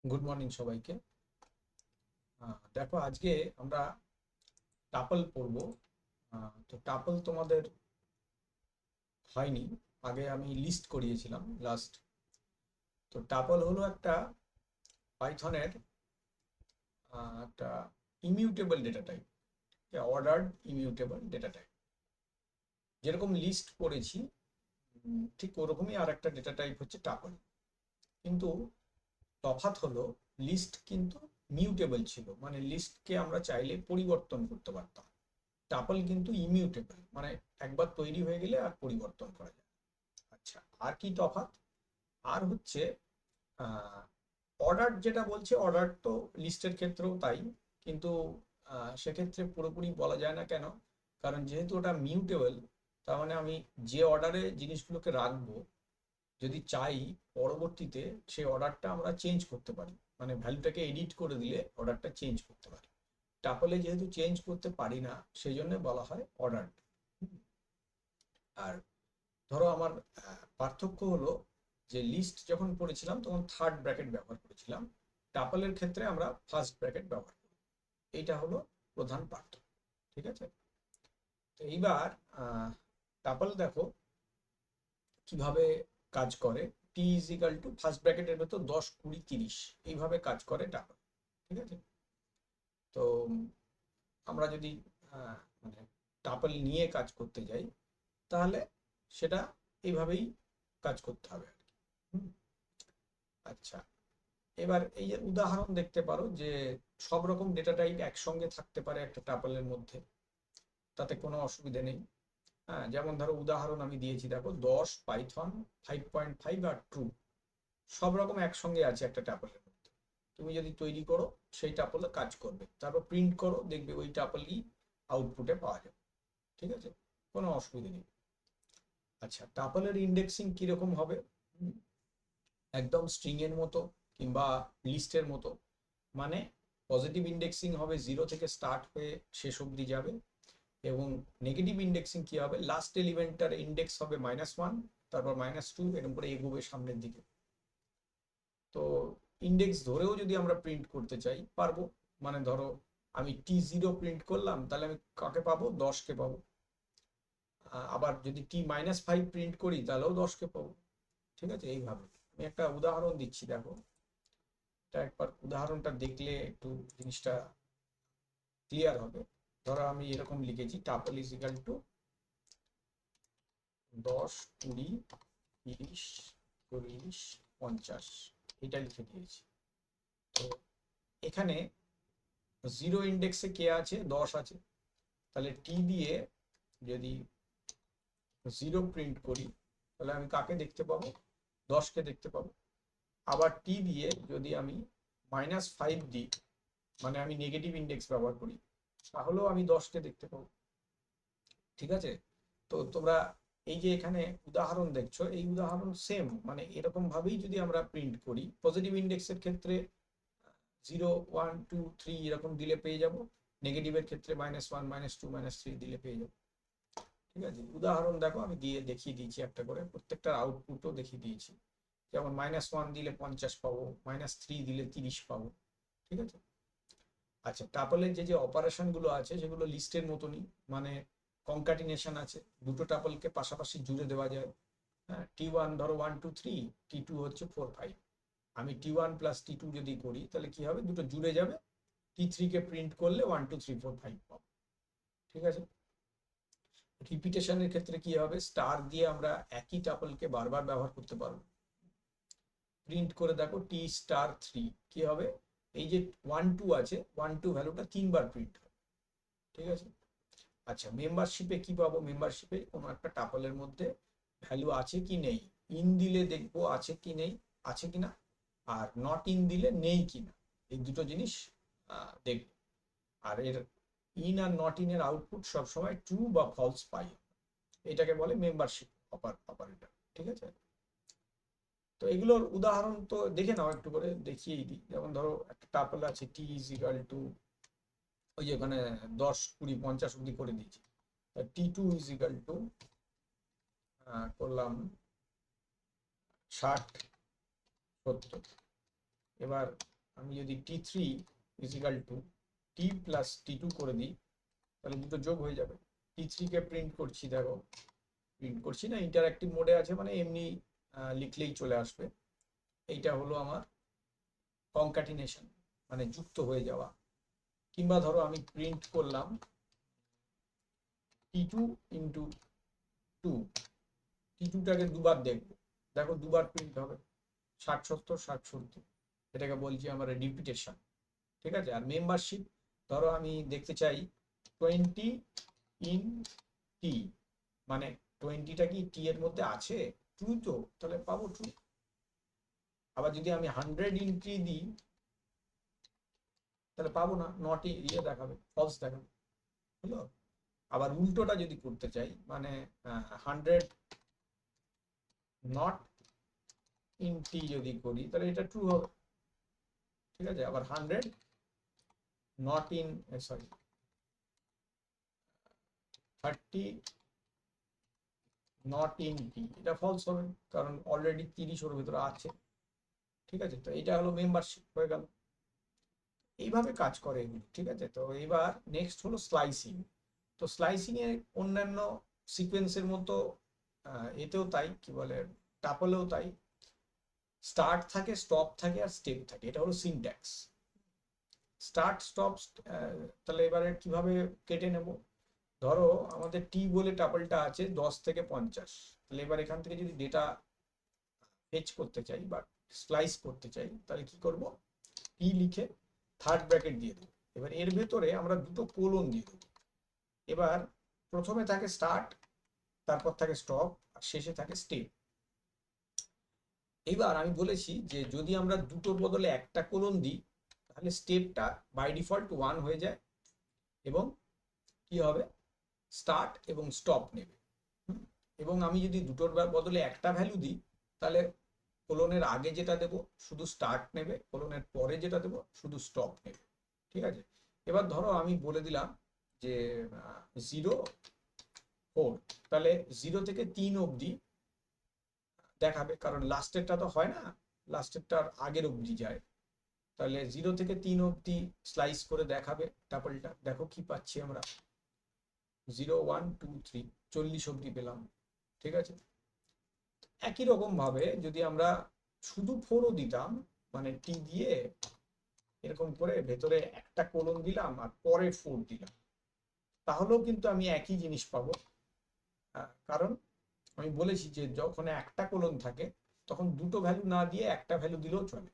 Good morning সবাইকে। দেখো আজকে আমরা টাপল পড়বো। তো টাপল তোমাদের হয়নি, আগে আমি লিস্ট করিয়েছিলাম লাস্ট। তো টাপল হলো একটা পাইথনের একটা immutable data type, ordered immutable data type. যেরকম লিস্ট করেছি ঠিক ওরকমই আর একটা ডেটা টাইপ হচ্ছে টাপল। কিন্তু তফাৎ হলো লিস্ট কিন্তু মিউটেবল ছিল, মানে লিস্টকে আমরা চাইলে পরিবর্তন করতে পারতাম। টাপল কিন্তু ইমিউটেবল, মানে একবার তৈরি হয়ে গেলে আর পরিবর্তন করা যায়। আচ্ছা, আর কি তফাৎ? আর হচ্ছে অর্ডার, যেটা বলছে অর্ডার তো লিস্টের ক্ষেত্রেও তাই, কিন্তু সেক্ষেত্রে পুরোপুরি বলা যায় না। কেন? কারণ যেহেতু ওটা মিউটেবল, তার মানে আমি যে অর্ডারে জিনিসগুলোকে রাখবো, যদি চাই পরবর্তীতে সেই অর্ডারটা আমরা চেঞ্জ করতে পারি, মানে ভ্যালুটাকে এডিট করে দিলে অর্ডারটা চেঞ্জ করতে পারি। টাপলে যেহেতু চেঞ্জ করতে পারি না, সেই জন্য বলা হয় অর্ডার। আর ধরো আমার পার্থক্য হলো যে লিস্ট যখন পড়েছিলাম তখন থার্ড ব্র্যাকেট ব্যবহার করেছিলাম, টাপলের ক্ষেত্রে আমরা ফার্স্ট ব্র্যাকেট ব্যবহার করি। এইটা হলো প্রধান পার্থক্য। ঠিক আছে? তো এইবার টাপল দেখো কিভাবে কাজ করে। টি ইজ ইকাল টু ফার্স্ট ব্র্যাকেটের ভেতর 10, 20, 30 এইভাবে কাজ করে টাপল। ঠিক আছে? তো আমরা যদি মানে টাপল নিয়ে কাজ করতে যাই, তাহলে সেটা এইভাবেই কাজ করতে হবে আর কি। হুম, আচ্ছা, এবার এই যে উদাহরণ দেখতে পারো যে সব রকম ডেটা টাইপ একসঙ্গে থাকতে পারে একটা টাপলের মধ্যে, তাতে কোনো অসুবিধা নেই। হ্যাঁ, যেমন ধরো উদাহরণ আমি দিয়েছি, দেখো 10, পাইথন 5.5 আর ট্রু সব রকম একসঙ্গে আছে একটা টাপলের মধ্যে। তুমি যদি তৈরি করো সেই টাপলে কাজ করবে, তারপর প্রিন্ট করো, দেখবে ওই টাপলই আউটপুটে পাওয়া যাবে। ঠিক আছে? কোনো অসুবিধা নেই। আচ্ছা, টাপলের ইন্ডেক্সিং কিরকম হবে? হুম, একদম স্ট্রিং এর মতো কিংবা লিস্টের মতো, মানে পজিটিভ ইন্ডেক্সিং হবে, 0 থেকে স্টার্ট হয়ে শেষ অবধি যাবে। এবং নেগেটিভ ইন্ডেক্সিং কি হবে? লাস্ট এলিমেন্টটার ইন্ডেক্স হবে -1, তারপর -2, এরকম করে এগোবে সামনের দিকে। তো ইন্ডেক্স ধরেও যদি আমরা প্রিন্ট করতে চাই পারবো। মানে ধরো আমি T0 প্রিন্ট করলাম, তাহলে আমি কাকে পাবো? 10কে পাবো। আবার যদি T-5 প্রিন্ট করি তাহলেও 10কে পাবো। ঠিক আছে? এইভাবে আমি একটা উদাহরণ দিচ্ছি, দেখো। এটা একবার উদাহরণটা দেখলে একটু জিনিসটা ক্লিয়ার হবে। ধরো আমি এরকম লিখেছি, টাপল ইজ ইকাল টু 10, 20, 30, 40, 50, এটা লিখে দিয়েছি। তো এখানে 0 ইন্ডেক্সে কে আছে? 10 আছে। তাহলে টি দিয়ে যদি 0 প্রিন্ট করি, তাহলে আমি কাকে দেখতে পাবো? 10কে দেখতে পাবো। আবার টি দিয়ে যদি আমি -5 দিই, মানে আমি নেগেটিভ ইন্ডেক্স ব্যবহার করি, তাহলেও আমি 10কে দেখতে পাবো। ঠিক আছে? তো তোমরা এই যে এখানে উদাহরণ দেখছো, এই উদাহরণ সেম, মানে এরকম ভাবেই যদি আমরা প্রিন্ট করি, পজিটিভ ইন্ডেক্সের ক্ষেত্রে 0, 1, 2, 3 এরকম দিলে পেয়ে যাব, নেগেটিভের ক্ষেত্রে -1, -2, -3 দিলে পেয়ে যাবো। ঠিক আছে? উদাহরণ দেখো আমি দিয়ে দেখিয়ে দিয়েছি একটা করে, প্রত্যেকটার আউটপুটও দেখিয়ে দিয়েছি। যেমন -1 দিলে 50 পাবো, -3 দিলে 30 পাবো। ঠিক আছে? আচ্ছা, টাপলের যে যে অপারেশন গুলো আছে সেগুলো লিস্টের মতনই, মানে কনক্যাটিনেশন আছে, দুটো টাপলকে পাশাপাশি জুড়ে দেওয়া যায়। হ্যাঁ, T1 ধরো 1, 2, 3, T2 হচ্ছে 4, 5। আমি T1 প্লাস T2 যদি করি, তাহলে কি হবে? দুটো জুড়ে যাবে। T3 কে প্রিন্ট করলে 1, 2, 3, 4, 5 পাবো। ঠিক আছে? রিপিটেশনের ক্ষেত্রে কি হবে? স্টার দিয়ে আমরা একই টাপলকে বারবার ব্যবহার করতে পারবো। প্রিন্ট করে দেখো T*3 কি হবে? এই যে 1, 2 আছে, 1, 2 ভ্যালুটা 3বার প্রিন্ট হবে। ঠিক আছে? আচ্ছা, মেম্বারশিপে কি পাবো? মেম্বারশিপে কোনো একটা টাপলের মধ্যে ভ্যালু আছে কি নেই, ইন দিলে দেখবো আছে কি নেই, আছে কিনা। আর নট ইন দিলে নেই কিনা, এই দুটো জিনিস দেখবো। আর এর ইন আর নট ইন এর আউটপুট সবসময় ট্রু বা ফলস পাই। এটাকে বলে মেম্বারশিপ অপারেটর। ঠিক আছে? তো এগুলোর উদাহরণ তো দেখে নাও, একটু করে দেখিয়েই দিই। যেমন ধরো একটা টাপল আছে টি ইজ ইকাল টু, ওই যে ওখানে 10, 20, 50 অব্দি করে দিয়েছি। T2 ইজ ইকাল টু করলাম 60, 70। এবার আমি যদি t3 is equal two t plus t2 করে দিই, তাহলে দুটো যোগ হয়ে যাবে। t3 কে প্রিন্ট করছি, দেখো প্রিন্ট করছি না, ইন্টারঅ্যাক্টিভ মোডে আছে মানে এমনি লিখলেই চলে আসবে। এইটা হলো আমার কনক্যাটিনেশন, মানে যুক্ত হয়ে যাওয়া। কিংবা ধরো আমি প্রিন্ট করলাম t2 ইন্টু 2, t2টাকে দুবার দেখবো, দেখো দুবার প্রিন্ট হবে, 60 70 60 70, এটাকে বলছি আমরা রিপিটেশন। ঠিক আছে। আর মেম্বারশিপ ধরো আমি দেখতে চাই 20 ইন টি, মানে 20টা কি টি এর মধ্যে আছে, ট্রু তো, তাহলে পাবো ট্রু। আবার যদি আমি 100 ইন টি দিই তাহলে পাবো না, নট ইয়ে দেখাবে, ফলস দেখাবে, হলো। আবার উল্টোটা যদি করতে চাই, মানে 100 নট ইন টি যদি করি তাহলে এটা ট্রু হবে। ঠিক আছে। আবার 100 not in, sorry 30 not in T, এটা ফলস হবে, কারণ অলরেডি 30 ওর ভিতরে আছে। ঠিক আছে। তো এটা হলো মেম্বারশিপ হয়ে গেল। এইভাবে কাজ করে এগুলো। ঠিক আছে। তো এবার নেক্সট হলো স্লাইসিং। তো স্লাইসিং এ অন্যান্য সিকোয়েন্সের মতো এতেও তাই, কি বলে, টাপলেও তাই, স্টার্ট থাকে, স্টপ থাকে, আর স্টেপ থাকে। এটা হলো সিনট্যাক্স। স্টার্ট স্টপ, তাহলে এবারে কিভাবে কেটে নেব? ধরো আমাদের টি বলে টাপলটা আছে 10 থেকে 50, তাহলে এবার এখান থেকে যদি ডেটা ফেচ করতে চাই বা স্লাইস করতে চাই, তাহলে কি করব? টি লিখে থার্ড ব্র্যাকেট দিয়ে দেবো। এবার এর ভেতরে আমরা দুটো কোলন দিয়ে দেবো। এবার প্রথমে থাকে স্টার্ট, তারপর থাকে স্টপ, আর শেষে থাকে স্টেপ। এবার আমি বলেছি যে যদি আমরা দুটোর বদলে একটা কোলন দিই, তাহলে স্টেপটা বাই ডিফল্ট 1 হয়ে যায়, এবং কি হবে, স্টার্ট এবং স্টপ নেবে। এবং আমি যদি দুটোর বদলে একটা ভ্যালু দিই, তাহলে কোলনের আগে যেটা দেবো শুধু স্টার্ট নেবে, কোলনের পরে যেটা দেবো শুধু স্টপ নেবে। ঠিক আছে। এবার ধরো আমি বলে দিলাম যে 0 4, তাহলে 0 থেকে 3 অবধি দেখাবে, কারণ লাস্টেরটা তো হয় না, লাস্টেরটার আগের অবধি যায়। তাহলে 0 থেকে 3 অবধি স্লাইস করে দেখাবে টাপলটা। দেখো কি পাচ্ছি আমরা, 0 1 2 3, 40 অবধি পেলাম। ঠিক আছে। একই রকম ভাবে যদি আমরা শুধু 4ও দিতাম, মানে টি দিয়ে এরকম করে ভেতরে একটা কোলন দিলাম আর পরে 4 দিলাম, তাহলেও কিন্তু আমি একই জিনিস পাবো। কারণ আমি বলেছি যে যখন একটা কোলন থাকে তখন দুটো ভ্যালু না দিয়ে একটা ভ্যালু দিলেও চলে।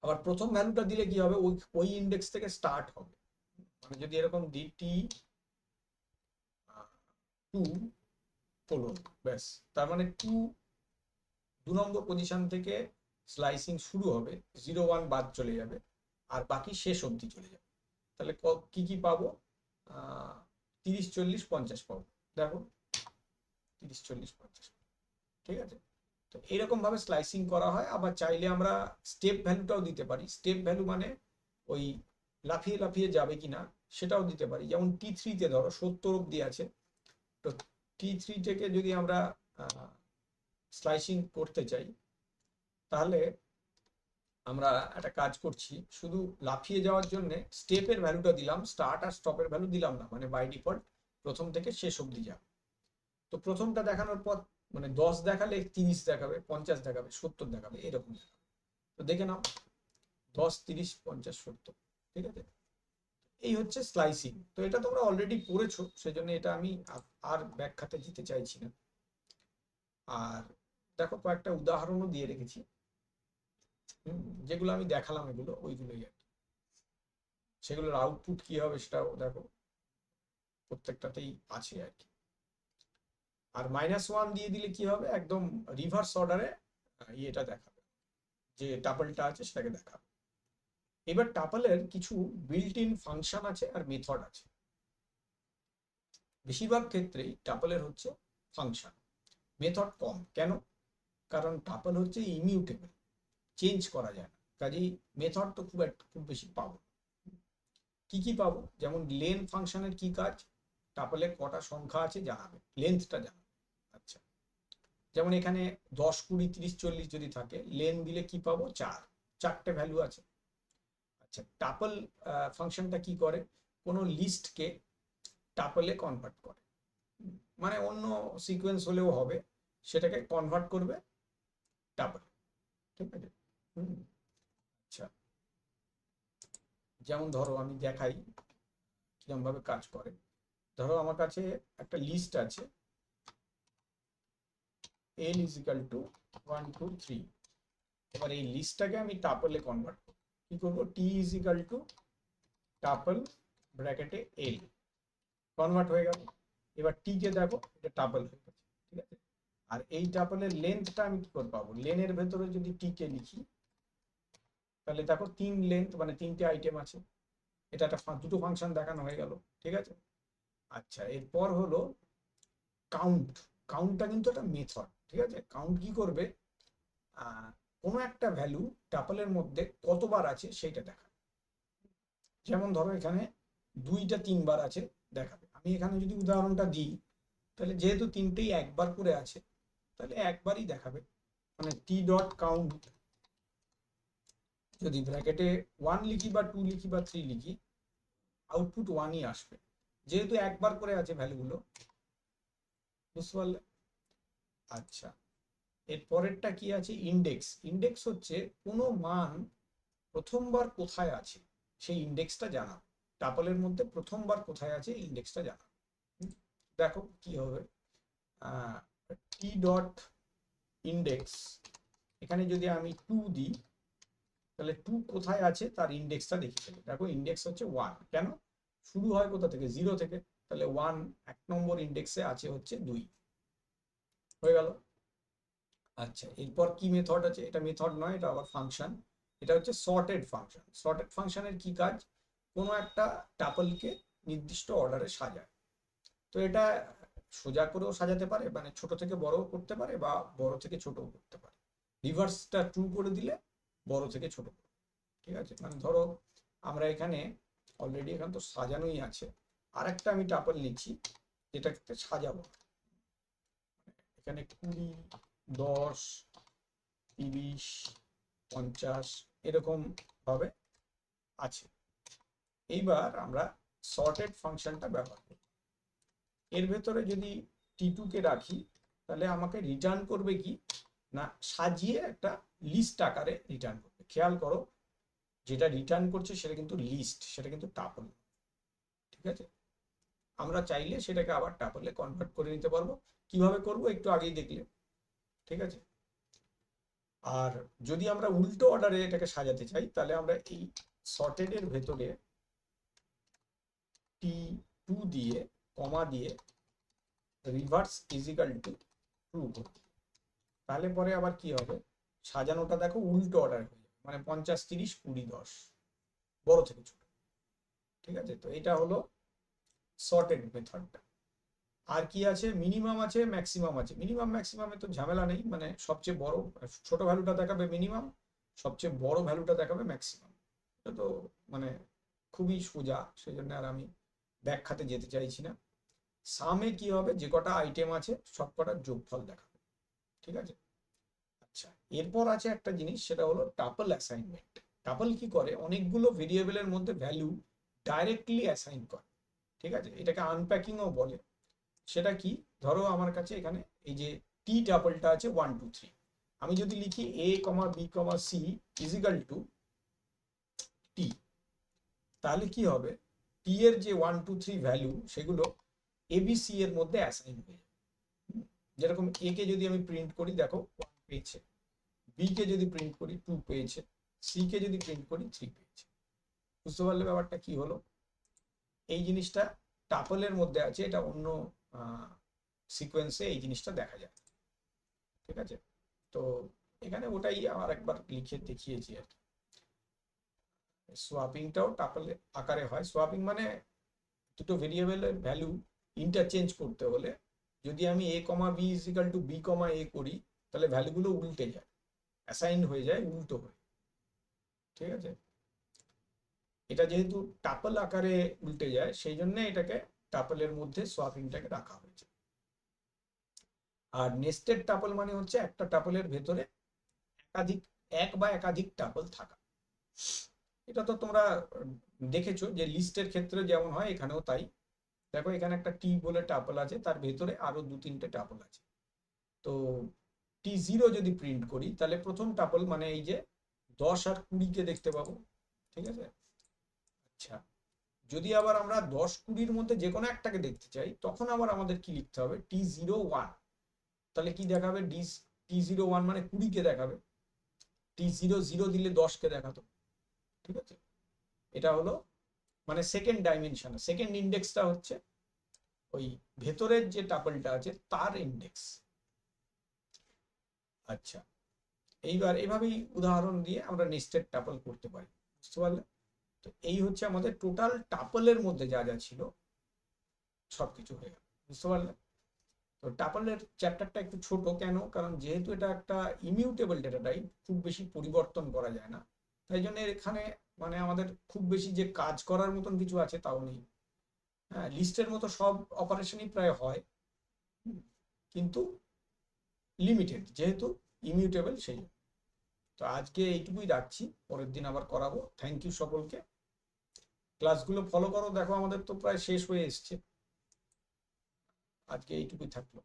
আবার প্রথম ভ্যালুটা দিলে কি হবে, ওই ওই ইন্ডেক্স থেকে স্টার্ট হবে। মানে যদি এরকম দিই টি 2 কোলন, ব্যাস, তার মানে 2 নম্বর পজিশন থেকে স্লাইসিং শুরু হবে, 0 1 বাদ চলে যাবে, আর বাকি শেষ অবধি চলে যাবে। তাহলে কি কি পাবো? 30 40 50 পাবো। দেখো 30 40 50। ঠিক আছে। তো এরকম ভাবে স্লাইসিং করা হয়। আবার চাইলে আমরা স্টেপ ভ্যালুটাও দিতে পারি। স্টেপ ভ্যালু মানে ওই লাফিয়ে লাফিয়ে যাবে কিনা সেটাও দিতে পারি। যেমন t3 তে ধরো 70 অবধি আছে, তো t3 থেকে যদি আমরা স্লাইসিং করতে চাই, তাহলে আমরা একটা কাজ করছি, শুধু লাফিয়ে যাওয়ার জন্য স্টেপের ভ্যালুটা দিলাম, স্টার্ট আর স্টপের ভ্যালু দিলাম না, মানে বাই ডিফল্ট প্রথম থেকে শেষ অবধি যাবে। তো প্রথমটা দেখানোর পর মানে 10 দেখালে 30 দেখাবে, 50 দেখাবে, 70 দেখাবে, এরকম দেখাবে। তো দেখে নাও 10 30 50 70। ঠিক আছে। এই হচ্ছে স্লাইসিং। তো এটা তোমরা অলরেডি পড়েছো, সেজন্য এটা আমি আর ব্যাখ্যাতে যেতে চাইছি না। আর দেখো কয়েকটা উদাহরণও দিয়ে রেখেছি, যেগুলো আমি দেখালাম এগুলো ওইগুলোই আর কি। সেগুলোর আউটপুট কি হবে সেটাও দেখো, প্রত্যেকটাতেই আছে আর কি। আর -1 দিয়ে দিলে কি হবে, একদম রিভার্স অর্ডারে ইয়েটা দেখাবে, যে টাপলটা আছে সেটাকে দেখাবে। এবার টাপলের কিছু বিল্ট ইন ফাংশন আছে আর মেথড আছে। বেশিরভাগ ক্ষেত্রেই টাপলের হচ্ছে ফাংশন, মেথড কম। কেন? কারণ টাপল হচ্ছে ইমিউটেবল, চেঞ্জ করা যায় না, কাজেই মেথড তো খুব বেশি পাবো। কি কি পাবো, যেমন লেন ফাংশনের কি কাজ, টাপলে কটা সংখ্যা আছে জানাবে, লেন্থটা জানাবে। আচ্ছা, যেমন এখানে 10 20 30 40 যদি থাকে, লেন দিলে কি পাবো, 4। চারটে ভ্যালু আছে। আচ্ছা, টাপল ফাংশনটা কি করে, কোনো লিস্টকে টাপলে কনভার্ট করে, মানে অন্য সিকোয়েন্স হলেও হবে, সেটাকে কনভার্ট করবে টাপল, ঠিক আছে। আচ্ছা, যেমন ধরো আমি দেখাই কিরকম ভাবে কাজ করে। ধরো আমার কাছে একটা লিস্ট আছে, l is equal to 1 2 3। এবার এই লিস্টটাকে আমি টাপলে কনভার্ট করব, কি করব, t is equal to tuple ব্র্যাকেটে l, কনভার্ট হয়ে গেল। এবার t কে দেখো, এটা টাপল হয়ে গেছে, ঠিক আছে। আর এই টাপলের লেন্থটা আমি কি করে পাবো, লেনের ভেতরে যদি t কে লিখি, তাহলে দেখো 3 লেন্থ মানে 3টে আইটেম আছে, এটা একটা দুটো ফাংশন দেখানো হয়ে গেল, ঠিক আছে। আচ্ছা, এরপর হলো কাউন্ট। কাউন্টটা কিন্তু একটা মেথড, ঠিক আছে। কাউন্ট কি করবে, কোনো একটা ভ্যালু টাপলের মধ্যে কতবার আছে সেটা দেখাবে। যেমন ধরো এখানে 2টা 3বার আছে দেখাবে। আমি এখানে যদি উদাহরণটা দিই, তাহলে যেহেতু 3টেই একবার করে আছে, তাহলে একবারই দেখাবে, মানে টি ডট কাউন্ট যদি ব্র্যাকেটে 1 লিখি বা 2 লিখি বা 3 লিখি, আউটপুট 1ই আসবে, যেহেতু একবার করে আছে ভ্যালুগুলো, বুঝতে পারলে। আচ্ছা, এর পরেরটা কি আছে, ইন্ডেক্স। ইন্ডেক্স হচ্ছে কোনো মান প্রথমবার কোথায় আছে সেই ইন্ডেক্সটা জানা, টাপলের মধ্যে প্রথমবার কোথায় আছে ইন্ডেক্সটা জানা। দেখো কি হবে, টি ডট ইন্ডেক্স, এখানে যদি আমি 2 দিই, তাহলে 2 কোথায় আছে তার ইন্ডেক্সটা দেখে ফেলে। দেখো ইন্ডেক্স হচ্ছে 1, কেন, শুরু হয় কোথা থেকে, 0 থেকে, তাহলে 1 1 নম্বর ইন্ডেক্সে আছে হচ্ছে 2, হয়ে গেল। আচ্ছা, এরপর কি মেথড আছে, এটা মেথড নয়, এটা আবার ফাংশন, এটা হচ্ছে সর্টেড ফাংশন। সর্টেড ফাংশনের কি কাজ, কোনো একটা টাপলকে নির্দিষ্ট অর্ডারে সাজায়। তো এটা সোজা করেও সাজাতে পারে, মানে ছোট থেকে বড়ও করতে পারে, বা বড় থেকে ছোটও করতে পারে। রিভার্সটা ট্রু করে দিলে বড় থেকে ছোট, ঠিক আছে। মানে ধরো আমরা এখানে অলরেডি এখানে তো সাজানোই আছে, আর একটা আমি টাপল নিচ্ছি যেটাকে সাজাবো, এখানে 20 10 30 50 এরকম ভাবে আছে। এইবার আমরা সর্টেড ফাংশনটা ব্যবহার করি, এর ভেতরে যদি টি2 কে রাখি, তাহলে আমাকে রিটার্ন করবে কি না, সাজিয়ে একটা লিস্ট আকারে রিটার্ন করবে। খেয়াল করো, যেটা রিটার্ন করছে সেটা কিন্তু লিস্ট, সেটা কিন্তু টাপল, ঠিক আছে। আমরা চাইলে সেটাকে আবার টাপলে কনভার্ট করে নিতে পারবো, কিভাবে করব একটু আগেই দেখলে, ঠিক আছে। আর যদি আমরা উল্টো অর্ডারে এটাকে সাজাতে চাই, তাহলে আমরা এই সর্টেড এর ভেতরে টি2 দিয়ে কমা দিয়ে রিভার্স ইজিক্যাল টু ট্রু করব, তাহলে পরে আবার কি হবে, সাজানোটা দেখো উল্টো অর্ডার হয়ে যাবে, মানে 50 30 20 10, বড় থেকে ছোট, ঠিক আছে। তো এটা হলো সর্টেড মেথডটা। আর কি আছে, মিনিমাম আছে, ম্যাক্সিমাম আছে। মিনিমাম ম্যাক্সিমামে তো ঝামেলা নেই, মানে সবচেয়ে বড় ছোট ভ্যালুটা দেখাবে মিনিমাম, সবচেয়ে বড় ভ্যালুটা দেখাবে ম্যাক্সিমাম। এটা তো মানে খুবই সোজা, সেই জন্য আর আমি ব্যাখ্যাতে যেতে চাইছি না। সামে কি হবে, যে কটা আইটেম আছে সব কটার যোগফল দেখাবে, ঠিক আছে। আচ্ছা, এরপর আছে একটা জিনিস, সেটা হলো টাপল অ্যাসাইনমেন্ট। টাপল কি করে, অনেকগুলো ভেরিয়েবলের মধ্যে ভ্যালু ডাইরেক্টলি অ্যাসাইন করে, ঠিক আছে, এটাকে আনপ্যাকিংও বলে। সেটা কি, ধরো আমার কাছে এখানে এই যে টি টাপলটা আছে 1 2 3, আমি যদি লিখি a b c equal to T, তাহলে কি হবে, টি এর যে 1 2 3 ভ্যালু সেগুলো এবিসি এর মধ্যে অ্যাসাইন হয়ে যাবে। যেরকম এ কে যদি আমি প্রিন্ট করি, দেখো 1 পেয়েছে, বি কে যদি প্রিন্ট করি 2 পেয়েছে, সি কে যদি প্রিন্ট করি 3 পেয়েছে। বুঝতে পারলে ব্যাপারটা কি হলো, এই জিনিসটা টাপলের মধ্যে আছে, এটা অন্য সিকোয়েন্সে এই জিনিসটা দেখা যায়, ঠিক আছে। তো এখানে ওটাই আমার একবার লিখে দেখিয়েছি আর কি। সোয়াপিংটাও টাপল আকারে হয়। সোয়াপিং মানে দুটো ভেরিয়েবলের ভ্যালু ইন্টারচেঞ্জ করতে হলে, যদি আমি a B equal to B A করি, তাহলে ভ্যালুগুলো উল্টে যায়, অ্যাসাইন হয়ে যায় উল্টো হয়ে, ঠিক আছে। এটা যেহেতু টাপল আকারে উল্টে যায়, সেই জন্য এটাকে টাপলের মধ্যে সোয়াপিংটাকে রাখা হয়েছে। আর নেস্টেড টাপল মানে হচ্ছে একটা টাপলের ভেতরে একাধিক এক বা একাধিক টাপল থাকা। এটা তো তোমরা দেখেছো যে লিস্টের ক্ষেত্রে যেমন হয় এখানেও তাই। দেখো এখানে একটা টি বলে টাপল আছে, তার ভেতরে আরো 2-3টে টাপল আছে। তো T0 যদি প্রিন্ট করি তাহলে প্রথম টাপল মানে এই যে 10 আর 20 কে দেখতে পাবো, ঠিক আছে। আচ্ছা, যদি আবার আমরা 10-20-র মধ্যে যে কোনো একটাকে দেখতে চাই তখন আবার আমাদের কি লিখতে হবে, T01। তাহলে কি দেখাবে, T01 মানে 20-কে দেখাবে, T00 দিলে 10-কে দেখাতো, ঠিক আছে। এটা হলো মানে সেকেন্ড ডাইমেনশন, সেকেন্ড ইন্ডেক্সটা হচ্ছে ওই ভেতরের যে টাপলটা আছে তার ইন্ডেক্স। আচ্ছা, এইবার এভাবেই উদাহরণ দিয়ে আমরা নেস্টেড টাপল করতে পারি, বুঝতে পারলে। তো এই হচ্ছে আমাদের টোটাল টাপলের মধ্যে যা যা ছিল সবকিছু হয়ে গেল, বুঝতে পারলে। তো টাপলের চ্যাপ্টারটা একটু ছোট কেন, কারণ যেহেতু এটা একটা ইমিউটেবল ডেটা টাইপ, খুব বেশি পরিবর্তন করা যায় না, তাই জন্য এখানে মানে আমাদের খুব বেশি যে কাজ করার মতন কিছু আছে তাও নেই। হ্যাঁ, লিস্টের মতো সব অপারেশনই প্রায় হয়, কিন্তু লিমিটেড, যেহেতু ইমিউটেবল সেই। তো আজকে এইটুকুই রাখছি, পরের দিন আবার করাবো। থ্যাংক ইউ সকলকে, ক্লাসগুলো ফলো করো। দেখো আমাদের তো প্রায় শেষ হয়ে এসছে, আজকে এইটুকুই থাকলো।